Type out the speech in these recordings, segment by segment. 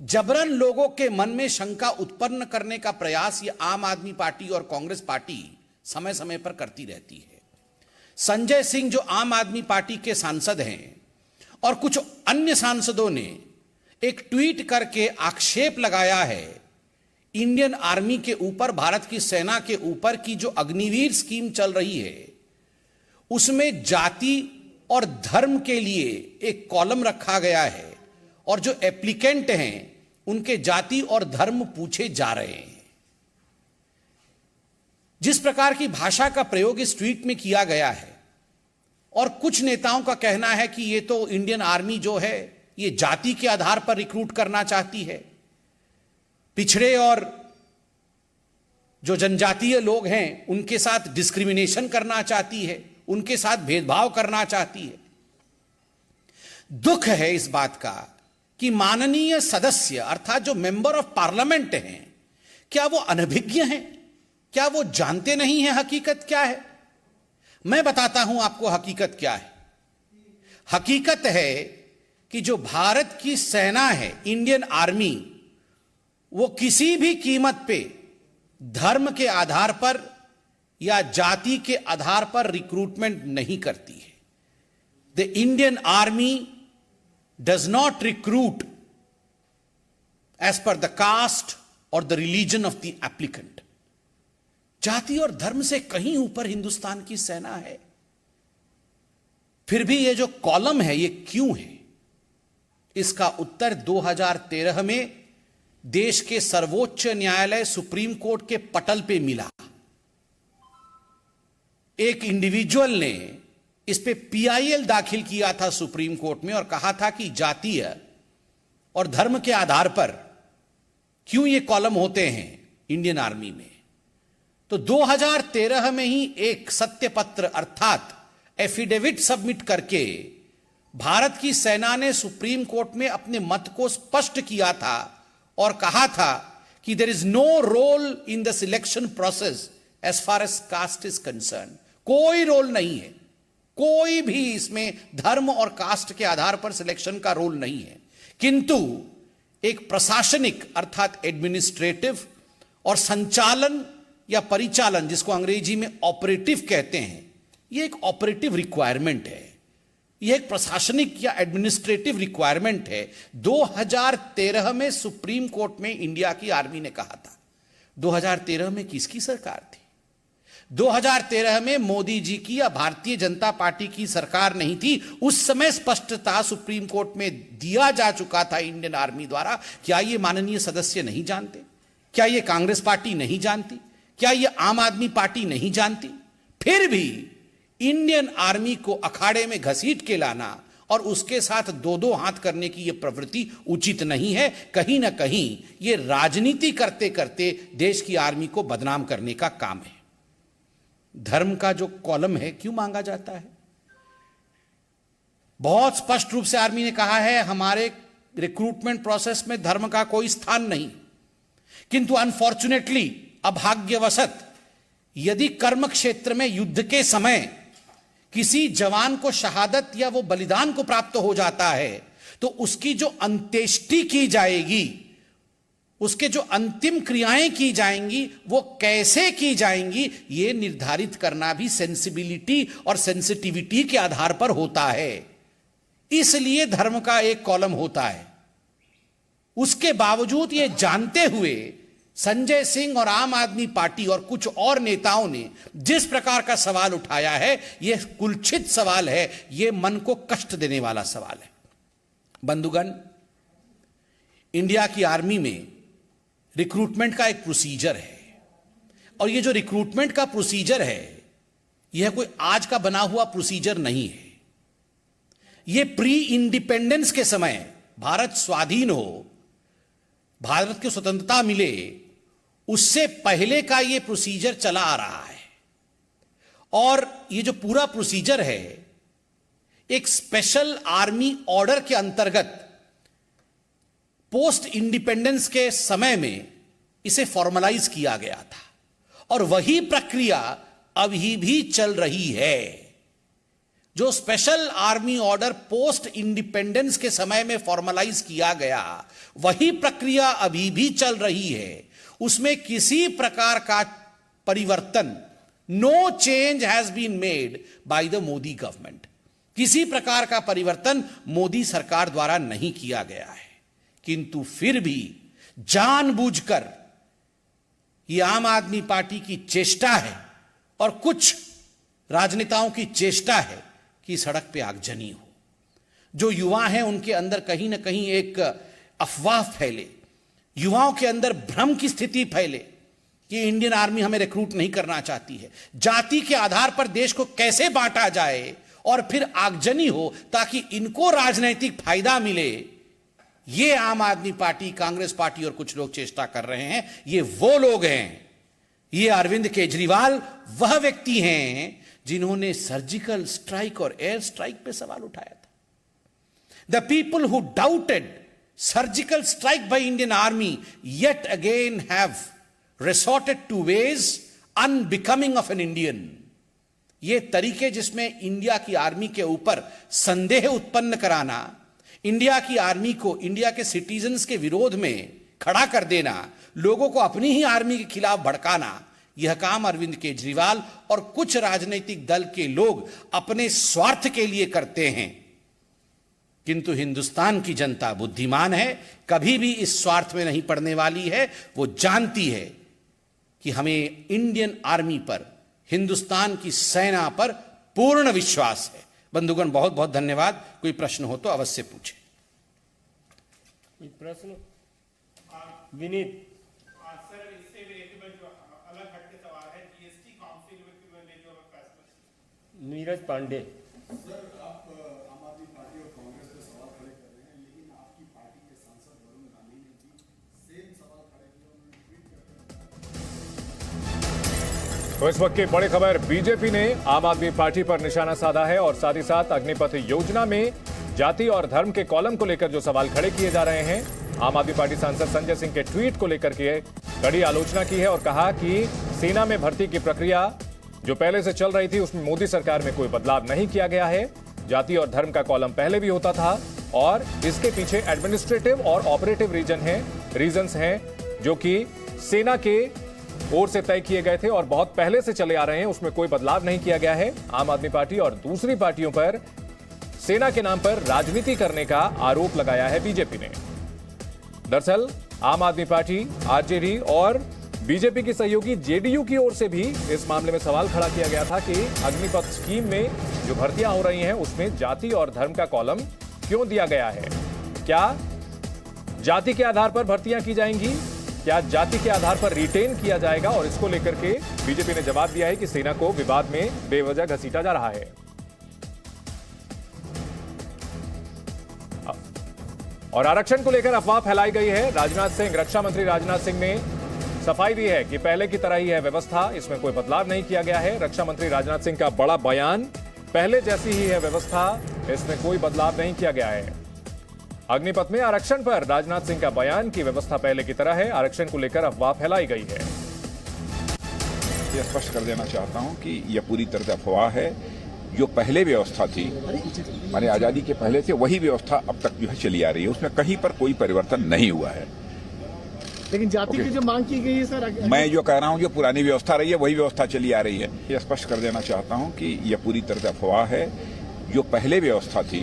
जबरन लोगों के मन में शंका उत्पन्न करने का प्रयास ये आम आदमी पार्टी और कांग्रेस पार्टी समय समय पर करती रहती है। संजय सिंह जो आम आदमी पार्टी के सांसद हैं और कुछ अन्य सांसदों ने एक ट्वीट करके आक्षेप लगाया है इंडियन आर्मी के ऊपर, भारत की सेना के ऊपर की जो अग्निवीर स्कीम चल रही है उसमें जाति और धर्म के लिए एक कॉलम रखा गया है और जो एप्लीकेंट हैं उनके जाति और धर्म पूछे जा रहे हैं। जिस प्रकार की भाषा का प्रयोग इस ट्वीट में किया गया है और कुछ नेताओं का कहना है कि ये तो इंडियन आर्मी जो है ये जाति के आधार पर रिक्रूट करना चाहती है, पिछड़े और जो जनजातीय लोग हैं उनके साथ डिस्क्रिमिनेशन करना चाहती है, उनके साथ भेदभाव करना चाहती है। दुख है इस बात का कि माननीय सदस्य अर्थात जो मेंबर ऑफ पार्लियामेंट हैं, क्या वो अनभिज्ञ हैं? क्या वो जानते नहीं हैं हकीकत क्या है? मैं बताता हूं आपको हकीकत क्या है। हकीकत है कि जो भारत की सेना है, इंडियन आर्मी, वो किसी भी कीमत पे धर्म के आधार पर या जाति के आधार पर रिक्रूटमेंट नहीं करती है। The Indian army does not recruit as per the caste और the religion of the applicant. जाति और धर्म से कहीं ऊपर हिंदुस्तान की सेना है। फिर भी ये जो कॉलम है ये क्यों है? इसका उत्तर 2013 में देश के सर्वोच्च न्यायालय सुप्रीम कोर्ट के पटल पे मिला। एक इंडिविजुअल ने इस पे पीआईएल दाखिल किया था सुप्रीम कोर्ट में और कहा था कि जातीय और धर्म के आधार पर क्यों ये कॉलम होते हैं इंडियन आर्मी में। तो 2013 में ही एक सत्यपत्र अर्थात एफिडेविट सबमिट करके भारत की सेना ने सुप्रीम कोर्ट में अपने मत को स्पष्ट किया था और कहा था कि there is no role in the selection process as far as caste is concern. कोई रोल नहीं है, कोई भी इसमें धर्म और कास्ट के आधार पर सिलेक्शन का रोल नहीं है। किंतु एक प्रशासनिक अर्थात एडमिनिस्ट्रेटिव और संचालन या परिचालन, जिसको अंग्रेजी में ऑपरेटिव कहते हैं, यह एक ऑपरेटिव रिक्वायरमेंट है, यह एक प्रशासनिक या एडमिनिस्ट्रेटिव रिक्वायरमेंट है। 2013 में सुप्रीम कोर्ट में इंडिया की आर्मी ने कहा था। 2013 में किसकी सरकार थी? 2013 में मोदी जी की या भारतीय जनता पार्टी की सरकार नहीं थी। उस समय स्पष्टता सुप्रीम कोर्ट में दिया जा चुका था इंडियन आर्मी द्वारा। क्या ये माननीय सदस्य नहीं जानते? क्या ये कांग्रेस पार्टी नहीं जानती? क्या ये आम आदमी पार्टी नहीं जानती? फिर भी इंडियन आर्मी को अखाड़े में घसीट के लाना और उसके साथ दो दो हाथ करने की यह प्रवृत्ति उचित नहीं है। कहीं ना कहीं यह राजनीति करते करते देश की आर्मी को बदनाम करने का काम है। धर्म का जो कॉलम है क्यों मांगा जाता है? बहुत स्पष्ट रूप से आर्मी ने कहा है हमारे रिक्रूटमेंट प्रोसेस में धर्म का कोई स्थान नहीं। किंतु अनफॉर्चुनेटली, अभाग्यवशत, यदि कर्म क्षेत्र में युद्ध के समय किसी जवान को शहादत या वो बलिदान को प्राप्त हो जाता है तो उसकी जो अंत्येष्टि की जाएगी, उसके जो अंतिम क्रियाएं की जाएंगी वो कैसे की जाएंगी, ये निर्धारित करना भी सेंसिबिलिटी और सेंसिटिविटी के आधार पर होता है। इसलिए धर्म का एक कॉलम होता है। उसके बावजूद ये जानते हुए संजय सिंह और आम आदमी पार्टी और कुछ और नेताओं ने जिस प्रकार का सवाल उठाया है, यह कुलक्षित सवाल है, यह मन को कष्ट देने वाला सवाल है। बंधुगण, इंडिया की आर्मी में रिक्रूटमेंट का एक प्रोसीजर है और यह जो रिक्रूटमेंट का प्रोसीजर है यह कोई आज का बना हुआ प्रोसीजर नहीं है। यह प्री इंडिपेंडेंस के समय, भारत स्वाधीन हो, भारत को स्वतंत्रता मिले, उससे पहले का यह प्रोसीजर चला आ रहा है। और यह जो पूरा प्रोसीजर है एक स्पेशल आर्मी ऑर्डर के अंतर्गत पोस्ट इंडिपेंडेंस के समय में इसे फॉर्मलाइज किया गया था और वही प्रक्रिया अभी भी चल रही है। जो special army order post independence के समय में फॉर्मलाइज किया गया, वही प्रक्रिया अभी भी चल रही है। उसमें किसी प्रकार का परिवर्तन, no change has been made by the Modi government. किसी प्रकार का परिवर्तन मोदी सरकार द्वारा नहीं किया गया है। किंतु फिर भी जानबूझकर यह आम आदमी पार्टी की चेष्टा है और कुछ राजनेताओं की चेष्टा है कि सड़क पे आगजनी हो। जो युवा हैं उनके अंदर कहीं ना कहीं एक अफवाह फैले, युवाओं के अंदर भ्रम की स्थिति फैले कि इंडियन आर्मी हमें रिक्रूट नहीं करना चाहती है। जाति के आधार पर देश को कैसे बांटा जाए और फिर आगजनी हो ताकि इनको राजनीतिक फायदा मिले, ये आम आदमी पार्टी, कांग्रेस पार्टी और कुछ लोग चेष्टा कर रहे हैं। ये वो लोग हैं, ये अरविंद केजरीवाल वह व्यक्ति हैं जिन्होंने सर्जिकल स्ट्राइक और एयर स्ट्राइक पे सवाल उठाया था। The people who doubted surgical strike by Indian army yet again have resorted to ways unbecoming of an Indian. ये तरीके जिसमें इंडिया की आर्मी के ऊपर संदेह उत्पन्न कराना, इंडिया की आर्मी को इंडिया के सिटीजन्स के विरोध में खड़ा कर देना, लोगों को अपनी ही आर्मी के खिलाफ भड़काना, यह काम अरविंद केजरीवाल और कुछ राजनीतिक दल के लोग अपने स्वार्थ के लिए करते हैं। किंतु हिंदुस्तान की जनता बुद्धिमान है, कभी भी इस स्वार्थ में नहीं पड़ने वाली है। वो जानती है कि हमें इंडियन आर्मी पर, हिंदुस्तान की सेना पर पूर्ण विश्वास है। बंधुगण, बहुत बहुत धन्यवाद। कोई प्रश्न हो तो अवश्य पूछें। कोई प्रश्न? विनीत। सर, इससे रिलेटेड जो अलग हटके सवाल है, जीएसटी काउंसिल में जो फैसला। नीरज पांडे। सर, आप आम आदमी पार्टी और कांग्रेस पे सवाल खड़े कर रहे हैं, लेकिन आपकी पार्टी के सांसद वरुण गांधी ने भी सेम सवाल खड़े किए। उन्होंने ट्वीट करके। तो इस वक्त की बड़ी खबर, बीजेपी ने आम आदमी पार्टी पर निशाना साधा है और साथ ही साथ अग्निपथ योजना में जाति और धर्म के कॉलम को लेकर जो सवाल खड़े किए जा रहे हैं, आम आदमी पार्टी सांसद संजय सिंह के ट्वीट को लेकर के कड़ी आलोचना की है और कहा कि सेना में भर्ती की प्रक्रिया जो पहले से चल रही थी उसमें मोदी सरकार में कोई बदलाव नहीं किया गया है। जाति और धर्म का कॉलम पहले भी होता था और इसके पीछे एडमिनिस्ट्रेटिव और ऑपरेटिव रीजंस हैं जो कि सेना के ओर से तय किए गए थे और बहुत पहले से चले आ रहे हैं, उसमें कोई बदलाव नहीं किया गया है। आम आदमी पार्टी और दूसरी पार्टियों पर सेना के नाम पर राजनीति करने का आरोप लगाया है बीजेपी ने। दरअसल आम आदमी पार्टी, आरजेडी और बीजेपी की सहयोगी जेडीयू की ओर से भी इस मामले में सवाल खड़ा किया गया था कि अग्निपथ स्कीम में जो भर्तियां हो रही हैं उसमें जाति और धर्म का कॉलम क्यों दिया गया है। क्या जाति के आधार पर भर्तियां की जाएंगी, क्या जाति के आधार पर रिटेन किया जाएगा? और इसको लेकर के बीजेपी ने जवाब दिया है कि सेना को विवाद में बेवजह घसीटा जा रहा है। और आरक्षण को लेकर अफवाह फैलाई गई है। राजनाथ सिंह, रक्षा मंत्री राजनाथ सिंह ने सफाई दी है कि पहले की तरह ही है व्यवस्था, इसमें कोई बदलाव नहीं किया गया है। रक्षा मंत्री राजनाथ सिंह का बड़ा बयान, पहले जैसी ही है व्यवस्था, इसमें कोई बदलाव नहीं किया गया है। अग्निपथ में आरक्षण पर राजनाथ सिंह का बयान की व्यवस्था पहले की तरह है। आरक्षण को लेकर अफवाह फैलाई गई है। यह स्पष्ट कर देना चाहता हूं कि यह पूरी तरह से अफवाह है। जो पहले व्यवस्था थी, माने आजादी के पहले से, वही व्यवस्था अब तक जो है चली आ रही है, उसमें कहीं पर कोई परिवर्तन नहीं हुआ है। लेकिन जाति की जो मांग की गई है सर, मैं जो कह रहा हूं जो पुरानी व्यवस्था रही है वही व्यवस्था चली आ रही है। यह स्पष्ट कर देना चाहता हूं कि यह पूरी तरह से अफवाह है। जो पहले व्यवस्था थी,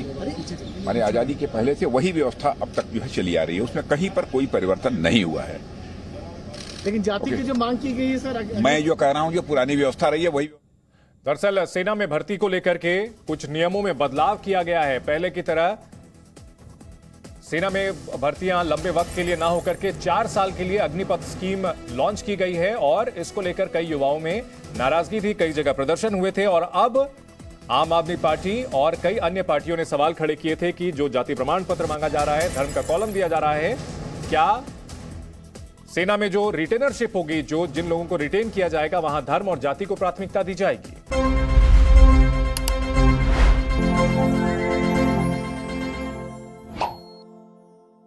माने आजादी के पहले से, वही व्यवस्था अब तक जो है चली आ रही है, उसमें कहीं पर कोई परिवर्तन नहीं हुआ है। लेकिन जाति की जो मांग की गई है सर, मैं जो कह रहा हूं जो पुरानी व्यवस्था रही है वही। दरअसल सेना में भर्ती को लेकर के कुछ नियमों में बदलाव किया गया है। पहले की तरह सेना में भर्तियां लंबे वक्त के लिए ना होकर के 4 साल के लिए अग्निपथ स्कीम लॉन्च की गई है और इसको लेकर कई युवाओं में नाराजगी थी, कई जगह प्रदर्शन हुए थे और अब आम आदमी पार्टी और कई अन्य पार्टियों ने सवाल खड़े किए थे कि जो जाति प्रमाण पत्र मांगा जा रहा है, धर्म का कॉलम दिया जा रहा है, क्या सेना में जो रिटेनरशिप होगी, जो जिन लोगों को रिटेन किया जाएगा, वहां धर्म और जाति को प्राथमिकता दी जाएगी।